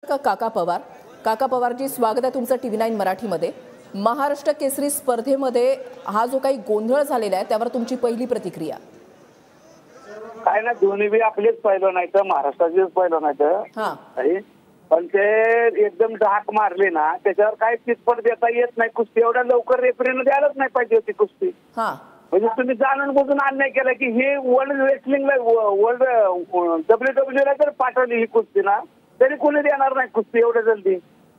काका पवारजी, स्वागत आहे तुमचं TV9 मराठीमध्ये। महाराष्ट्र केसरी स्पर्धेमध्ये हा जो काही गोंधळ झालेला आहे त्यावर तुमची पहिली प्रतिक्रिया काय ना, दोन्ही बी आपलेच पहिलं नाही तर महाराष्ट्राचेच पहिलं नाही तर पण ते एकदम धाक मारले ना, त्याच्यावर काय चितपट देता येत नाही। कुस्ती एवढ्या लवकर रेफरीने द्यायलाच नाही पाहिजे होती कुस्ती। म्हणजे तुम्ही जाणून बुजून अन्याय केला की हे वर्ल्ड रेसलिंगला वर्ल्ड WWE ला जर पाठवली ही कुस्ती ना, तरी कोणी देणार नाही कुस्ती एवढं जल्दी।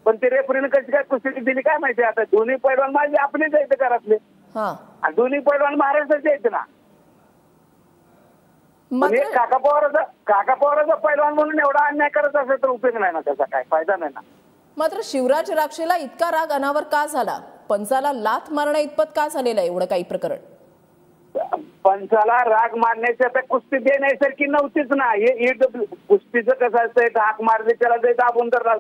पण ते रेफरीने कशी काय कुस्ती दिली काय माहिती। आता दोन्ही पैलवान माझे आपलेच आहेत घरातले, दोन्ही पैलवान महाराष्ट्राचे आहेत ना। म्हणजे काका पवाराचा पैलवान म्हणून एवढा अन्याय करत असेल तर उपयोग नाही ना, त्याचा काय फायदा नाही ना। मात्र शिवराज राक्षेला इतका राग अनावर का झाला? पंचाला लाथ मारण्या इतपत का झालेलं आहे एवढं काही प्रकरण? पंचाला राग मारण्याची आता कुस्ती देण्यासारखी नव्हतीच ना। हे कुस्तीचं कसं असतंय, धाक मारले त्याला जर दाबून तर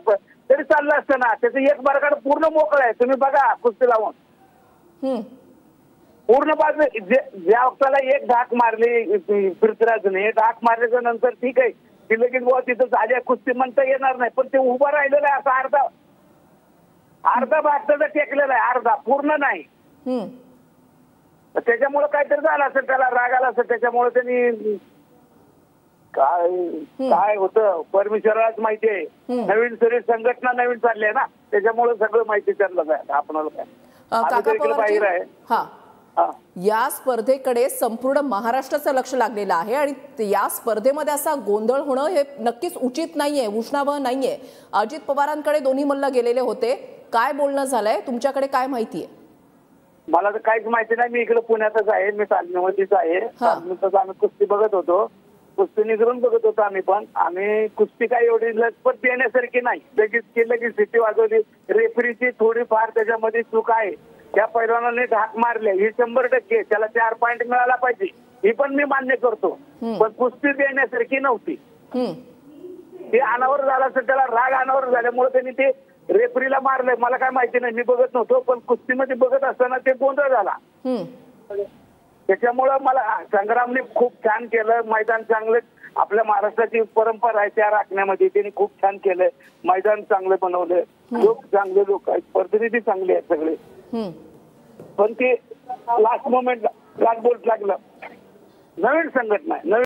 तरी चाललं असतं ना। त्याचं एक बरगाड पूर्ण मोकळं आहे, तुम्ही बघा कुस्ती लावून पूर्ण बाजू। ज्या वक्ताला एक धाक मारली पृथ्वीराजने, धाक मारल्याच्या नंतर ठीक आहे की लगेच बुवा तिथं झाल्या कुस्ती म्हणता येणार नाही, पण ते उभं राहिलेलं आहे असं अर्धा भाग त्याचा टेकलेला आहे, अर्धा पूर्ण नाही। त्याच्यामुळे काहीतरी झालं असेल, त्याला राग आला असेल, त्याच्यामुळे त्यांनी काय होतं परमेश्वरालाच माहिती आहे। नवीन शरीर संघटना नवीन चालली आहे ना, त्याच्यामुळे सगळं माहिती त्यांना जाईल, आपणाला काय बाहेर आहे। या स्पर्धेकडे संपूर्ण महाराष्ट्राचं लक्ष लागलेलं आहे आणि या स्पर्धेमध्ये असा गोंधळ होणं हे नक्कीच उचित नाहीये, उष्णावह नाहीये। अजित पवारांकडे दोन्ही मल्ल गेलेले होते, काय बोलणं झालंय, तुमच्याकडे काय माहिती आहे? मला तर काहीच माहिती नाही। मी इकडे पुण्यातच आहे, मी तालमीमध्येच आहे। तालमीतच आम्ही कुस्ती बघत होतो, कुस्ती निघून बघत होतो आम्ही। पण आम्ही कुस्ती काय एवढी लचपत देण्यासारखी नाही। लगेच सिटी वाजवली, रेफरीची थोडीफार त्याच्यामध्ये चूक आहे। त्या पैलवानाने धाक मारले ही 100%, त्याला 4 पॉइंट मिळाला पाहिजे, ही पण मी मान्य करतो। पण कुस्ती देण्यासारखी नव्हती। ते अनावर झालं असेल, त्याला राग अनावर झाल्यामुळे त्यांनी ते रेफरीला मारलंय। मला काय माहिती नाही, मी बघत नव्हतो, पण कुस्तीमध्ये बघत असताना ते गोंधळ झाला। त्याच्यामुळं मला संग्रामने खूप छान केलं, मैदान चांगलं, आपल्या महाराष्ट्राची परंपरा आहे त्या राखण्यामध्ये त्यांनी खूप छान केलंय, मैदान चांगलं बनवलंय, लोक चांगले लोक आहेत, प्रतिनिधी चांगले आहेत सगळे। पण ते लास्ट मोमेंटला लागलं, नवीन संघटना आहे।